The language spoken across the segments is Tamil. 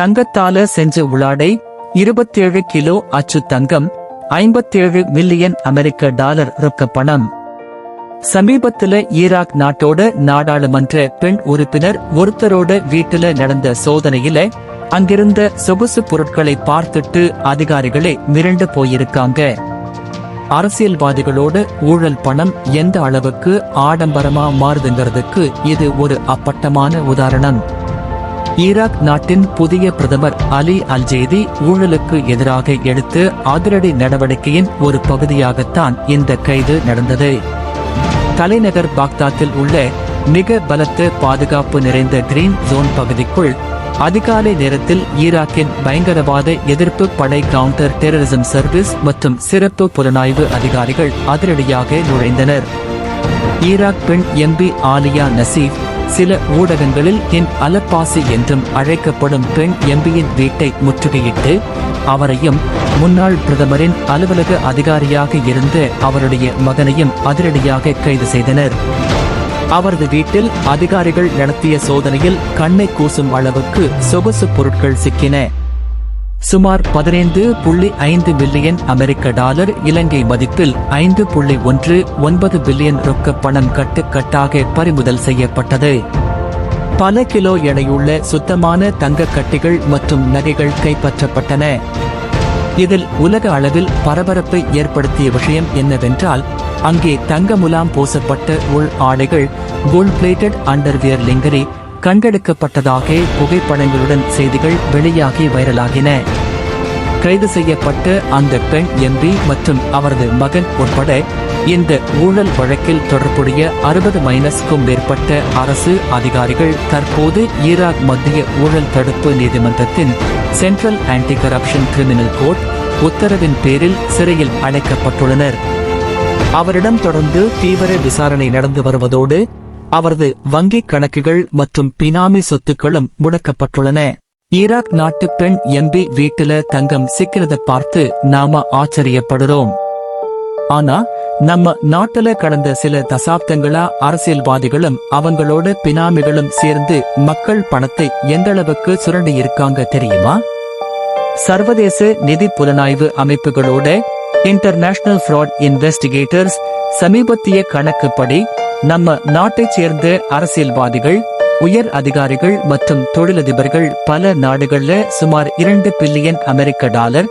தங்கத்தால செஞ்ச உலாடை, 27 கிலோ அச்சு தங்கம், 57 மில்லியன் அமெரிக்க டாலர் ரொக்க பணம். சமீபத்துல ஈராக் நாட்டோட நாடாளுமன்ற பெண் உறுப்பினர் ஒருத்தரோட வீட்டுல நடந்த சோதனையில அங்கிருந்த சொகுசு பொருட்களை பார்த்துட்டு அதிகாரிகளே மிரண்டு போயிருக்காங்க. அரசியல்வாதிகளோட ஊழல் பணம் எந்த அளவுக்கு ஆடம்பரமா மாறுதுங்கிறதுக்கு இது ஒரு அப்பட்டமான உதாரணம். ஈராக் நாட்டின் புதிய பிரதமர் அலி அல்ஜெய்தி ஊழலுக்கு எதிராக எடுத்து அதிரடி நடவடிக்கையின் ஒரு பகுதியாகத்தான் இந்த கைது நடந்தது. தலைநகர் பாக்தாத்தில் உள்ள மிக பலத்த பாதுகாப்பு நிறைந்த கிரீன் ஜோன் பகுதிக்குள் அதிகாலை நேரத்தில் ஈராக்கின் பயங்கரவாத எதிர்ப்பு படை, கவுண்டர் டெரரிசம் சர்வீஸ் மற்றும் சிறப்பு புலனாய்வு அதிகாரிகள் அதிரடியாக நுழைந்தனர். ஈராக் பெண் எம்பி ஆலியா நசீப் சில ஊடகங்களில் என் அலப்பாசி என்றும் அழைக்கப்படும் பெண் எம்பியின் வீட்டை முற்றுகையிட்டு அவரையும் முன்னாள் பிரதமரின் அலுவலக அதிகாரியாக இருந்த அவருடைய மகனையும் அதிரடியாக கைது செய்தனர். அவரது வீட்டில் அதிகாரிகள் நடத்திய சோதனையில் கண்ணை கூசும் அளவுக்கு சொகுசு பொருட்கள் சிக்கின. சுமார் 15.5 பில்லியன் அமெரிக்க டாலர், இலங்கை மதிப்பில் 5.19 பில்லியன் ரொக்க பணம் கட்டுக்கட்டாக பறிமுதல் செய்யப்பட்டது. பல கிலோ எடையுள்ள சுத்தமான தங்க கட்டிகள் மற்றும் நகைகள் கைப்பற்றப்பட்டன. இதில் உலக அளவில் பரபரப்பை ஏற்படுத்திய விஷயம் என்னவென்றால், அங்கே தங்க முலாம் பூசப்பட்ட உள் ஆடைகள், கோல்ட் பிளேட்டட் அண்டர்வியர் லிங்கரி கண்டெடுக்கப்பட்டதாக புகைப்படங்களுடன் செய்திகள் வெளியாகி வைரலாகின. கைது செய்யப்பட்ட அந்த பெண் எம்பி மற்றும் அவரது மகன் உட்பட இந்த ஊழல் வழக்கில் தொடர்புடைய 60-க்கும் மேற்பட்ட அரசு அதிகாரிகள் தற்போது ஈராக் மத்திய ஊழல் தடுப்பு நீதிமன்றத்தின் central anti corruption criminal court உத்தரவின் பேரில் சிறையில் அடைக்கப்பட்டுள்ளனர். அவரிடம் தொடர்ந்து தீவிர விசாரணை நடந்து வருவதோடு அவரது வங்கிக் கணக்குகள் மற்றும் பினாமி சொத்துக்களும் முடக்கப்பட்டுள்ளன. ஈராக் நாட்டு பெண் எம்பி வீட்டுல தங்கம் சிக்கிறத பார்த்து நாம ஆச்சரியப்படுறோம். ஆனா நம்ம நாட்டுல கடந்த சில தசாப்தங்களா அரசியல்வாதிகளும் அவங்களோட பினாமிகளும் சேர்ந்து மக்கள் பணத்தை எந்தளவுக்கு சுரண்டி இருக்காங்க தெரியுமா? சர்வதேச நிதி புலனாய்வு அமைப்புகளோட இன்டர்நேஷனல் ஃப்ராட் இன்வெஸ்டிகேட்டர்ஸ் சமீபத்திய கணக்குப்படி நம்ம நாட்டைச் சேர்ந்த அரசியல்வாதிகள், உயர் அதிகாரிகள் மற்றும் தொழிலதிபர்கள் பல நாடுகள்ல சுமார் 2 பில்லியன் அமெரிக்க டாலர்,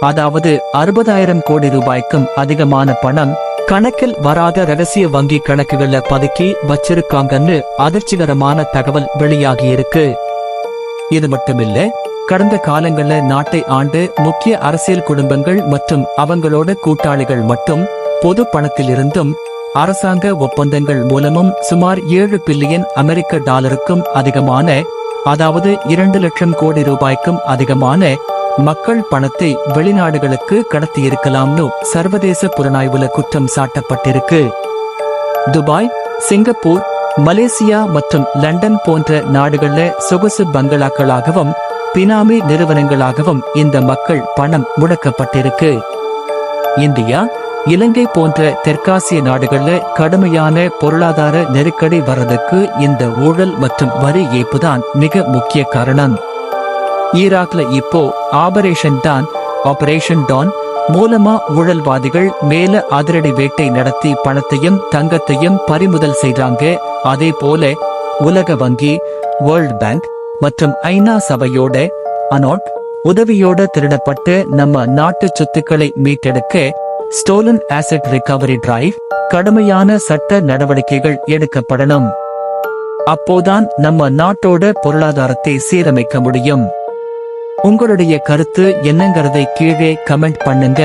அதாவது 60,000 கோடி ரூபாய்க்கும் அதிகமான பணம் கணக்கில் வராத ரகசிய வங்கி கணக்குகள்ல பதுக்கி வச்சிருக்காங்கன்னு அதிர்ச்சிகரமான தகவல் வெளியாகியிருக்கு. இது மட்டுமில்ல, கடந்த காலங்கள்ல நாட்டை ஆண்டு முக்கிய அரசியல் குடும்பங்கள் மற்றும் அவங்களோட கூட்டாளிகள் மட்டும் பொது பணத்திலிருந்தும் அரசாங்க ஒப்பந்தங்கள் மூலமும் சுமார் 7 பில்லியன் அமெரிக்க டாலருக்கும் அதிகமான, அதாவது 2 லட்சம் கோடி ரூபாய்க்கும் அதிகமான மக்கள் பணத்தை வெளிநாடுகளுக்கு கடத்தியிருக்கலாம்னு சர்வதேச புலனாய்வுல குற்றம் சாட்டப்பட்டிருக்கு. துபாய், சிங்கப்பூர், மலேசியா மற்றும் லண்டன் போன்ற நாடுகள்ல சொகுசு பங்களாக்களாகவும் பினாமி நிறுவனங்களாகவும் இந்த மக்கள் பணம் முடக்கப்பட்டிருக்கு. இந்தியா, இலங்கை போன்ற தெற்காசிய நாடுகள்ல கடுமையான பொருளாதார நெருக்கடி வர்றதுக்கு இந்த ஊழல் மற்றும் வரி ஏய்ப்புதான் மிக முக்கிய காரணம். ஈராக்ல இப்போ ஆபரேஷன் டான் மூலமா ஊழல்வாதிகள் மேல அதிரடி வேட்டை நடத்தி பணத்தையும் தங்கத்தையும் பறிமுதல் செய்றாங்க. அதே போல உலக வங்கி, வேர்ல்ட் பேங்க் மற்றும் ஐநா சபையோட அனோட் உதவியோட திருடப்பட்டு நம்ம நாட்டு சொத்துக்களை மீட்டெடுக்க ஸ்டோலன் ஆசெட் ரிகவரி டிரைவ் கடுமையான சட்ட நடவடிக்கைகள் எடுக்கப்படணும். அப்போதான் நம்ம நாட்டோட பொருளாதாரத்தை சீரமைக்க முடியும். உங்களுடைய கருத்து என்னங்கிறதை கீழே கமெண்ட் பண்ணுங்க.